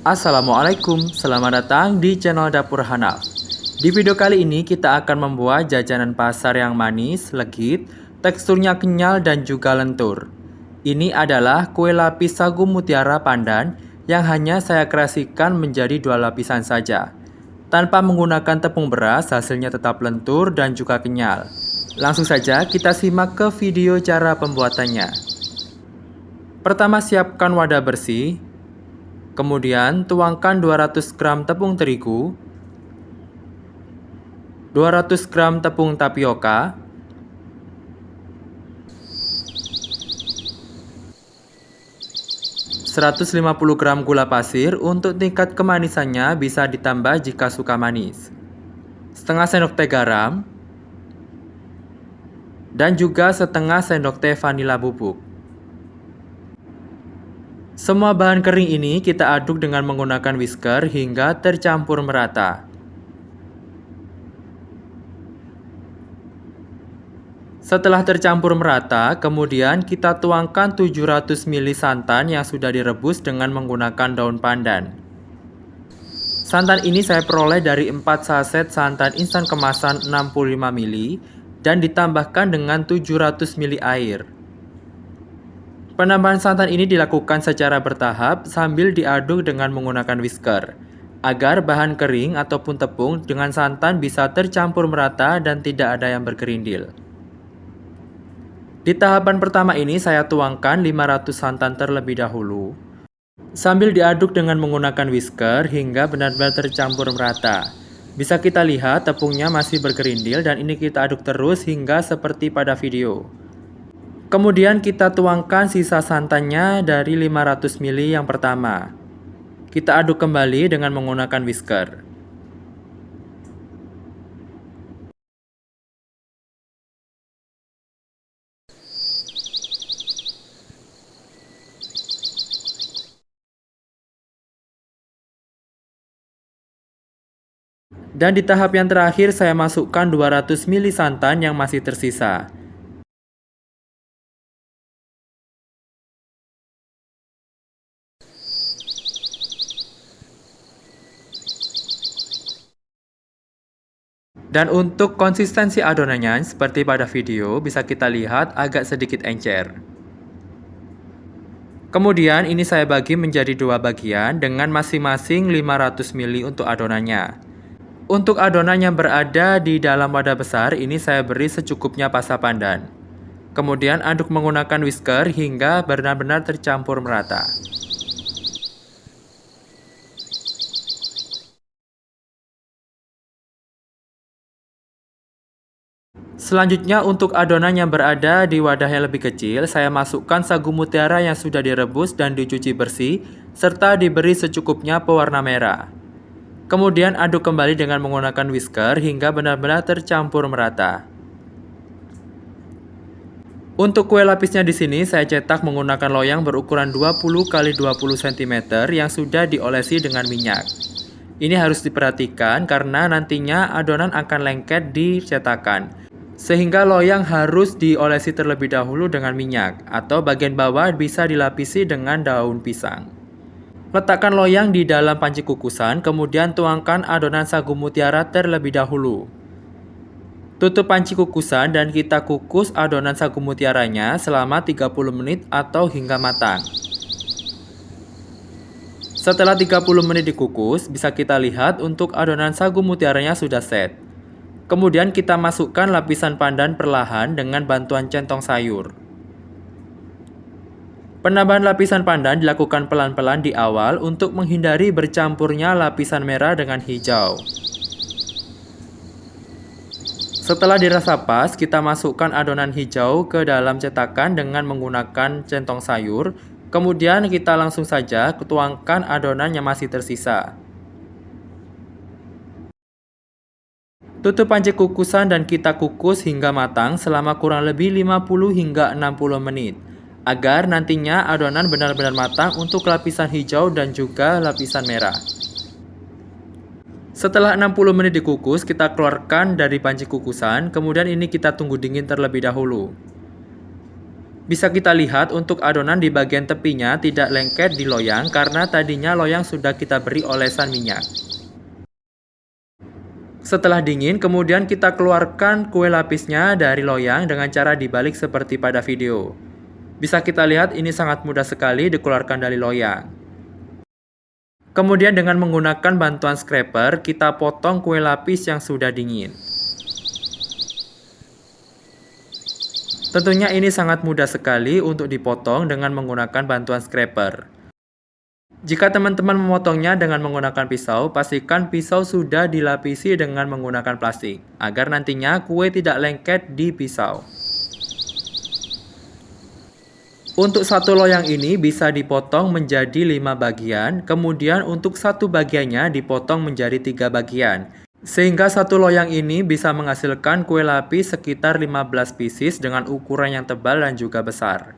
Assalamualaikum, selamat datang di channel Dapur Hanaf. Di video kali ini kita akan membuat jajanan pasar yang manis, legit, teksturnya kenyal dan juga lentur. Ini adalah kue lapis sagu mutiara pandan yang hanya saya kreasikan menjadi 2 lapisan saja. Tanpa menggunakan tepung beras, hasilnya tetap lentur dan juga kenyal. Langsung saja kita simak ke video cara pembuatannya. Pertama, siapkan wadah bersih. Kemudian tuangkan 200 gram tepung terigu, 200 gram tepung tapioka, 150 gram gula pasir. Untuk tingkat kemanisannya bisa ditambah jika suka manis, setengah sendok teh garam, dan juga setengah sendok teh vanila bubuk. Semua bahan kering ini kita aduk dengan menggunakan whisker hingga tercampur merata. Setelah tercampur merata, kemudian kita tuangkan 700 ml santan yang sudah direbus dengan menggunakan daun pandan. Santan ini saya peroleh dari 4 saset santan instan kemasan 65 ml dan ditambahkan dengan 700 ml air. Penambahan santan ini dilakukan secara bertahap sambil diaduk dengan menggunakan whisker, agar bahan kering ataupun tepung dengan santan bisa tercampur merata dan tidak ada yang bergerindil. Di tahapan pertama ini saya tuangkan 500 santan terlebih dahulu, sambil diaduk dengan menggunakan whisker hingga benar-benar tercampur merata. Bisa kita lihat tepungnya masih bergerindil dan ini kita aduk terus hingga seperti pada video. Kemudian kita tuangkan sisa santannya dari 500 ml yang pertama. Kita aduk kembali dengan menggunakan whisker. Dan di tahap yang terakhir saya masukkan 200 ml santan yang masih tersisa. Dan untuk konsistensi adonannya seperti pada video bisa kita lihat agak sedikit encer. Kemudian ini saya bagi menjadi 2 bagian dengan masing-masing 500 ml untuk adonannya. Untuk adonan yang berada di dalam wadah besar ini saya beri secukupnya pasta pandan. Kemudian aduk menggunakan whisker hingga benar-benar tercampur merata. Selanjutnya untuk adonan yang berada di wadah yang lebih kecil, saya masukkan sagu mutiara yang sudah direbus dan dicuci bersih, serta diberi secukupnya pewarna merah. Kemudian aduk kembali dengan menggunakan whisker hingga benar-benar tercampur merata. Untuk kue lapisnya di sini saya cetak menggunakan loyang berukuran 20 x 20 cm yang sudah diolesi dengan minyak. Ini harus diperhatikan karena nantinya adonan akan lengket di cetakan. Sehingga loyang harus diolesi terlebih dahulu dengan minyak, atau bagian bawah bisa dilapisi dengan daun pisang. Letakkan loyang di dalam panci kukusan, kemudian tuangkan adonan sagu mutiara terlebih dahulu. Tutup panci kukusan dan kita kukus adonan sagu mutiaranya selama 30 menit atau hingga matang. Setelah 30 menit dikukus, bisa kita lihat untuk adonan sagu mutiaranya sudah set. Kemudian kita masukkan lapisan pandan perlahan dengan bantuan centong sayur. Penambahan lapisan pandan dilakukan pelan-pelan di awal untuk menghindari bercampurnya lapisan merah dengan hijau. Setelah dirasa pas, kita masukkan adonan hijau ke dalam cetakan dengan menggunakan centong sayur. Kemudian kita langsung saja tuangkan adonan yang masih tersisa. Tutup panci kukusan dan kita kukus hingga matang selama kurang lebih 50 hingga 60 menit. Agar nantinya adonan benar-benar matang untuk lapisan hijau dan juga lapisan merah. Setelah 60 menit dikukus, kita keluarkan dari panci kukusan, kemudian ini kita tunggu dingin terlebih dahulu. Bisa kita lihat untuk adonan di bagian tepinya tidak lengket di loyang karena tadinya loyang sudah kita beri olesan minyak. Setelah dingin, kemudian kita keluarkan kue lapisnya dari loyang dengan cara dibalik seperti pada video. Bisa kita lihat ini sangat mudah sekali dikeluarkan dari loyang. Kemudian dengan menggunakan bantuan scraper, kita potong kue lapis yang sudah dingin. Tentunya ini sangat mudah sekali untuk dipotong dengan menggunakan bantuan scraper. Jika teman-teman memotongnya dengan menggunakan pisau, pastikan pisau sudah dilapisi dengan menggunakan plastik, agar nantinya kue tidak lengket di pisau. Untuk satu loyang ini bisa dipotong menjadi 5 bagian, kemudian untuk satu bagiannya dipotong menjadi 3 bagian. Sehingga satu loyang ini bisa menghasilkan kue lapis sekitar 15 pieces dengan ukuran yang tebal dan juga besar.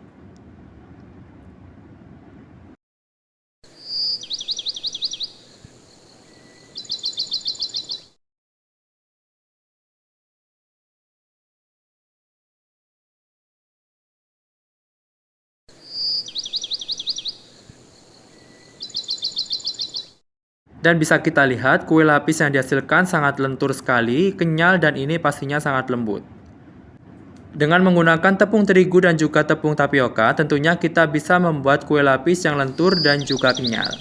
Dan bisa kita lihat kue lapis yang dihasilkan sangat lentur sekali, kenyal dan ini pastinya sangat lembut. Dengan menggunakan tepung terigu dan juga tepung tapioka, tentunya kita bisa membuat kue lapis yang lentur dan juga kenyal.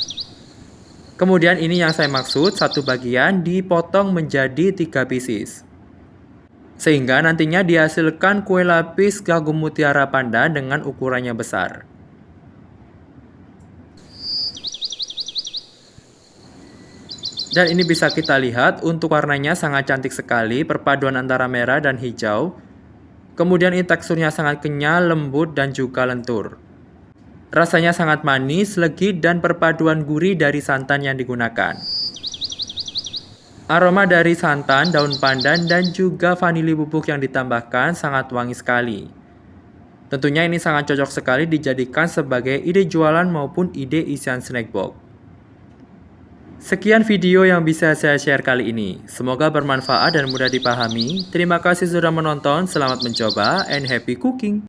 Kemudian ini yang saya maksud, satu bagian dipotong menjadi 3 pieces. Sehingga nantinya dihasilkan kue lapis kagum mutiara panda dengan ukurannya besar. Dan ini bisa kita lihat untuk warnanya sangat cantik sekali, perpaduan antara merah dan hijau. Kemudian ini teksturnya sangat kenyal, lembut, dan juga lentur. Rasanya sangat manis, legit, dan perpaduan gurih dari santan yang digunakan. Aroma dari santan, daun pandan, dan juga vanili bubuk yang ditambahkan sangat wangi sekali. Tentunya ini sangat cocok sekali dijadikan sebagai ide jualan maupun ide isian snack box. Sekian video yang bisa saya share kali ini. Semoga bermanfaat dan mudah dipahami. Terima kasih sudah menonton, selamat mencoba, and happy cooking!